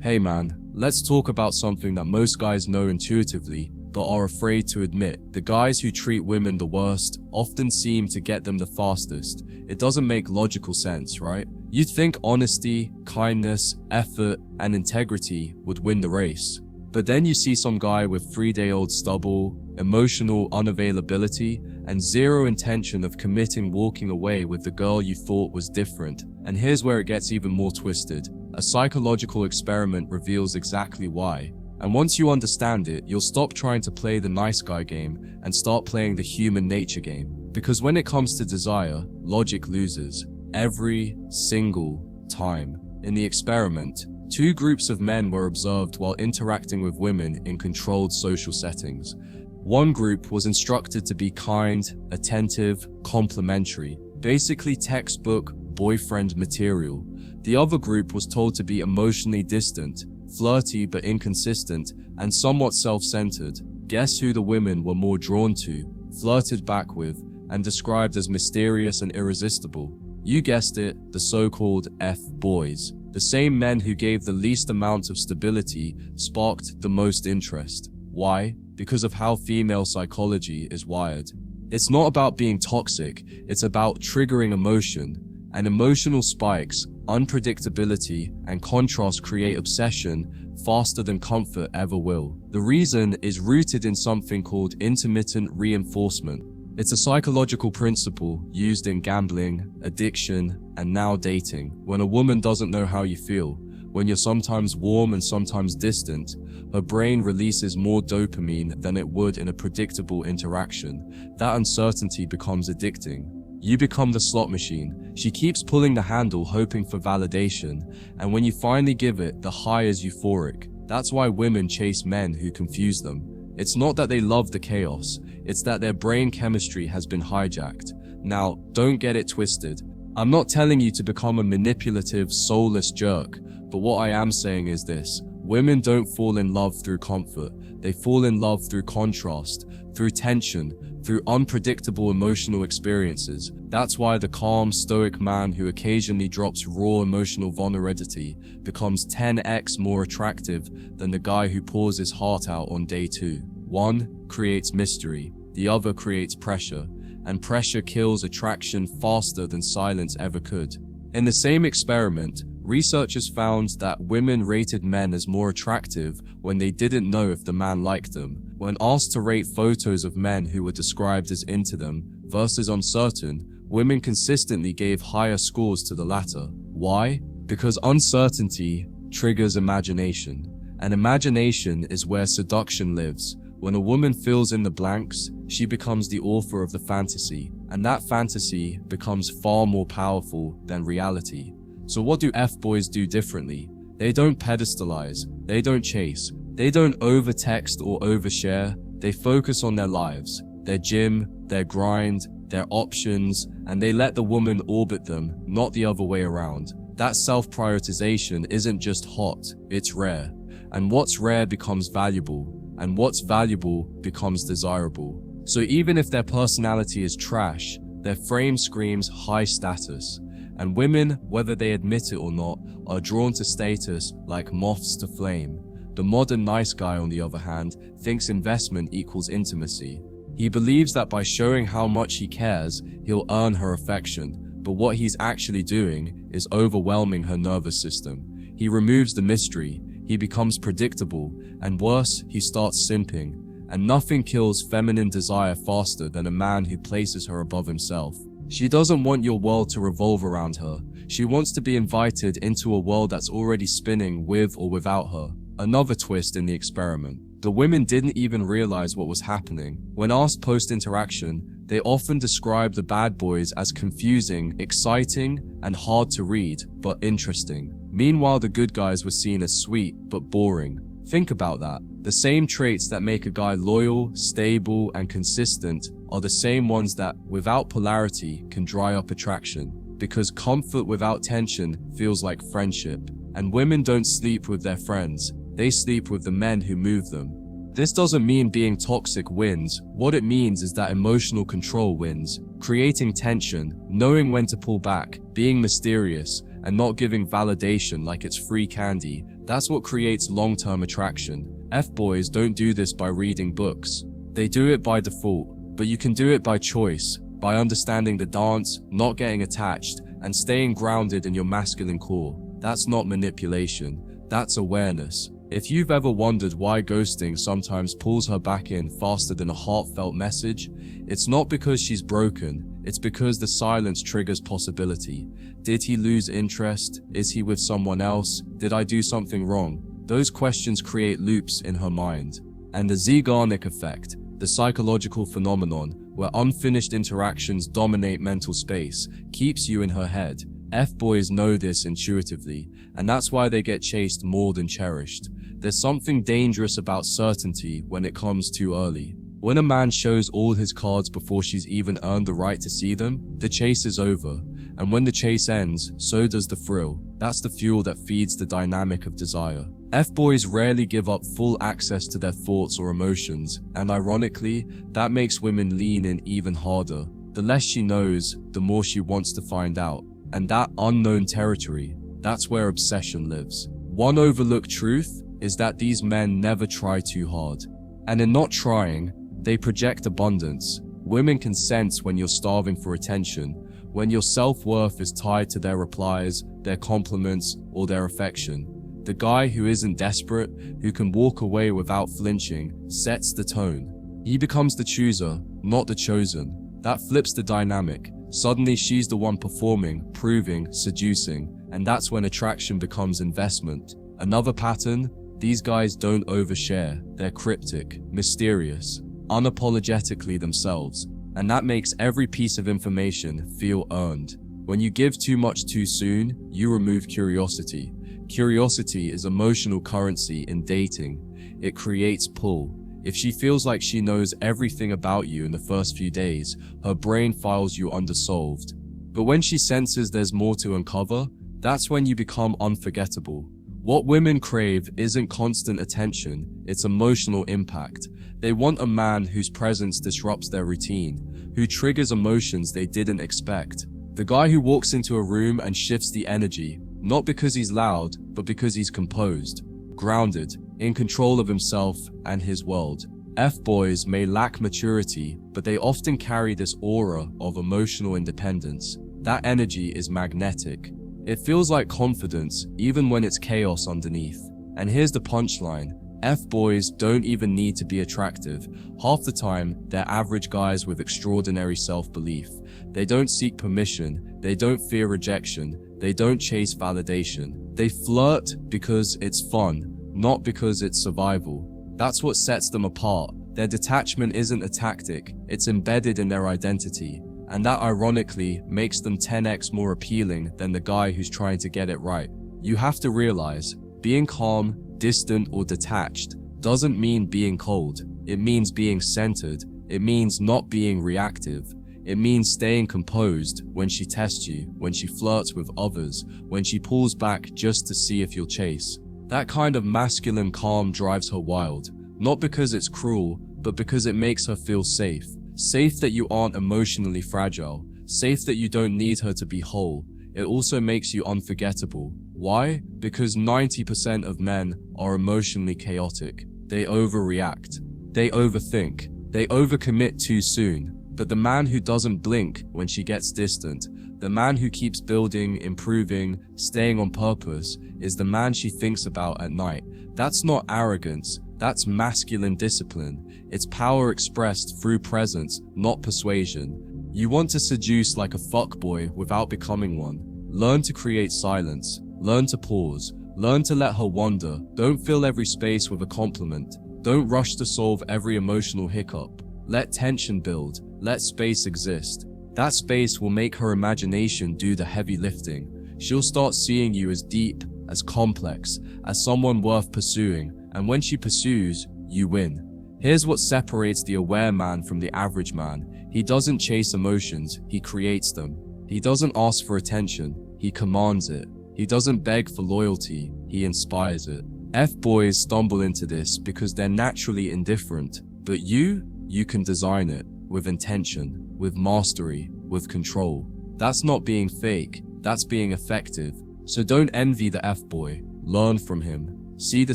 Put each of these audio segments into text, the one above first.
Hey man, let's talk about something that most guys know intuitively, but are afraid to admit. The guys who treat women the worst often seem to get them the fastest. It doesn't make logical sense, right? You'd think honesty, kindness, effort, and integrity would win the race. But then you see some guy with 3-day-old stubble, emotional unavailability, and zero intention of committing walking away with the girl you thought was different. And here's where it gets even more twisted. A psychological experiment reveals exactly why. And once you understand it, you'll stop trying to play the nice guy game and start playing the human nature game. Because when it comes to desire, logic loses. Every single time. In the experiment, 2 groups of men were observed while interacting with women in controlled social settings. One group was instructed to be kind, attentive, complimentary, basically textbook boyfriend material. The other group was told to be emotionally distant, flirty but inconsistent, and somewhat self-centered. Guess who the women were more drawn to, flirted back with, and described as mysterious and irresistible? You guessed it, the so-called Fkboys. The same men who gave the least amount of stability sparked the most interest. Why? Because of how female psychology is wired. It's not about being toxic, it's about triggering emotion. And emotional spikes, unpredictability, and contrast create obsession faster than comfort ever will. The reason is rooted in something called intermittent reinforcement. It's a psychological principle used in gambling, addiction, and now dating. When a woman doesn't know how you feel, when you're sometimes warm and sometimes distant, her brain releases more dopamine than it would in a predictable interaction. That uncertainty becomes addicting. You become the slot machine. She keeps pulling the handle hoping for validation, and when you finally give it, the high is euphoric. That's why women chase men who confuse them. It's not that they love the chaos, it's that their brain chemistry has been hijacked. Now, don't get it twisted. I'm not telling you to become a manipulative, soulless jerk, but what I am saying is this. Women don't fall in love through comfort. They fall in love through contrast, through tension, through unpredictable emotional experiences. That's why the calm, stoic man who occasionally drops raw emotional vulnerability becomes 10x more attractive than the guy who pours his heart out on day 2. One creates mystery, the other creates pressure, and pressure kills attraction faster than silence ever could. In the same experiment, researchers found that women rated men as more attractive when they didn't know if the man liked them. When asked to rate photos of men who were described as into them versus uncertain, women consistently gave higher scores to the latter. Why? Because uncertainty triggers imagination, and imagination is where seduction lives. When a woman fills in the blanks, she becomes the author of the fantasy, and that fantasy becomes far more powerful than reality. So what do Fkboys do differently? They don't pedestalize, they don't chase, they don't over-text or overshare. They focus on their lives, their gym, their grind, their options, and they let the woman orbit them, not the other way around. That self-prioritization isn't just hot, it's rare. And what's rare becomes valuable, and what's valuable becomes desirable. So even if their personality is trash, their frame screams high status. And women, whether they admit it or not, are drawn to status like moths to flame. The modern nice guy, on the other hand, thinks investment equals intimacy. He believes that by showing how much he cares, he'll earn her affection. But what he's actually doing is overwhelming her nervous system. He removes the mystery, he becomes predictable, and worse, he starts simping. And nothing kills feminine desire faster than a man who places her above himself. She doesn't want your world to revolve around her. She wants to be invited into a world that's already spinning with or without her. Another twist in the experiment. The women didn't even realize what was happening. When asked post-interaction, they often described the bad boys as confusing, exciting, and hard to read, but interesting. Meanwhile, the good guys were seen as sweet, but boring. Think about that. The same traits that make a guy loyal, stable, and consistent are the same ones that, without polarity, can dry up attraction. Because comfort without tension feels like friendship. And women don't sleep with their friends, they sleep with the men who move them. This doesn't mean being toxic wins. What it means is that emotional control wins. Creating tension, knowing when to pull back, being mysterious, and not giving validation like it's free candy. That's what creates long-term attraction. Fboys don't do this by reading books. They do it by default, but you can do it by choice, by understanding the dance, not getting attached, and staying grounded in your masculine core. That's not manipulation, that's awareness. If you've ever wondered why ghosting sometimes pulls her back in faster than a heartfelt message, it's not because she's broken, it's because the silence triggers possibility. Did he lose interest? Is he with someone else? Did I do something wrong? Those questions create loops in her mind. And the Zeigarnik effect, the psychological phenomenon where unfinished interactions dominate mental space, keeps you in her head. Fboys know this intuitively, and that's why they get chased more than cherished. There's something dangerous about certainty when it comes too early. When a man shows all his cards before she's even earned the right to see them, the chase is over. And when the chase ends, so does the thrill. That's the fuel that feeds the dynamic of desire. Fboys rarely give up full access to their thoughts or emotions, and ironically, that makes women lean in even harder. The less she knows, the more she wants to find out. And that unknown territory, that's where obsession lives. One overlooked truth is that these men never try too hard. And in not trying, they project abundance. Women can sense when you're starving for attention, when your self-worth is tied to their replies, their compliments, or their affection. The guy who isn't desperate, who can walk away without flinching, sets the tone. He becomes the chooser, not the chosen. That flips the dynamic. Suddenly she's the one performing, proving, seducing, and that's when attraction becomes investment. Another pattern, these guys don't overshare. They're cryptic, mysterious, unapologetically themselves, and that makes every piece of information feel earned. When you give too much too soon, you remove curiosity. Curiosity is emotional currency in dating. It creates pull. If she feels like she knows everything about you in the first few days, her brain files you undersolved. But when she senses there's more to uncover, that's when you become unforgettable. What women crave isn't constant attention, it's emotional impact. They want a man whose presence disrupts their routine, who triggers emotions they didn't expect. The guy who walks into a room and shifts the energy, not because he's loud, but because he's composed, grounded, in control of himself and his world. Fboys may lack maturity, but they often carry this aura of emotional independence. That energy is magnetic. It feels like confidence, even when it's chaos underneath. And here's the punchline. Fboys don't even need to be attractive. Half the time, they're average guys with extraordinary self-belief. They don't seek permission, they don't fear rejection, they don't chase validation. They flirt because it's fun, not because it's survival. That's what sets them apart. Their detachment isn't a tactic, it's embedded in their identity. And that ironically makes them 10x more appealing than the guy who's trying to get it right. You have to realize, being calm, distant, or detached doesn't mean being cold. It means being centered. It means not being reactive. It means staying composed when she tests you, when she flirts with others, when she pulls back just to see if you'll chase. That kind of masculine calm drives her wild, not because it's cruel, but because it makes her feel safe. Safe that you aren't emotionally fragile, safe that you don't need her to be whole. It also makes you unforgettable. Why? Because 90% of men are emotionally chaotic. They overreact. They overthink. They overcommit too soon. But the man who doesn't blink when she gets distant, the man who keeps building, improving, staying on purpose, is the man she thinks about at night. That's not arrogance, that's masculine discipline. It's power expressed through presence, not persuasion. You want to seduce like a fuckboy without becoming one. Learn to create silence. Learn to pause. Learn to let her wander. Don't fill every space with a compliment. Don't rush to solve every emotional hiccup. Let tension build. Let space exist. That space will make her imagination do the heavy lifting. She'll start seeing you as deep, as complex, as someone worth pursuing, and when she pursues, you win. Here's what separates the aware man from the average man. He doesn't chase emotions, he creates them. He doesn't ask for attention, he commands it. He doesn't beg for loyalty, he inspires it. Fboys stumble into this because they're naturally indifferent, but you can design it with intention, with mastery, with control. That's not being fake, that's being effective. So don't envy the F-boy, learn from him. See the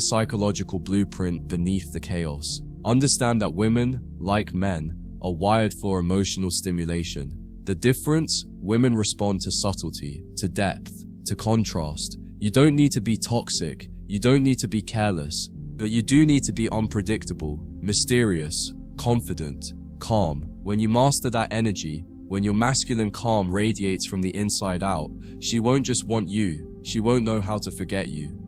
psychological blueprint beneath the chaos. Understand that women, like men, are wired for emotional stimulation. The difference? Women respond to subtlety, to depth, to contrast. You don't need to be toxic, you don't need to be careless, but you do need to be unpredictable, mysterious, confident, calm. When you master that energy, when your masculine calm radiates from the inside out, she won't just want you, she won't know how to forget you.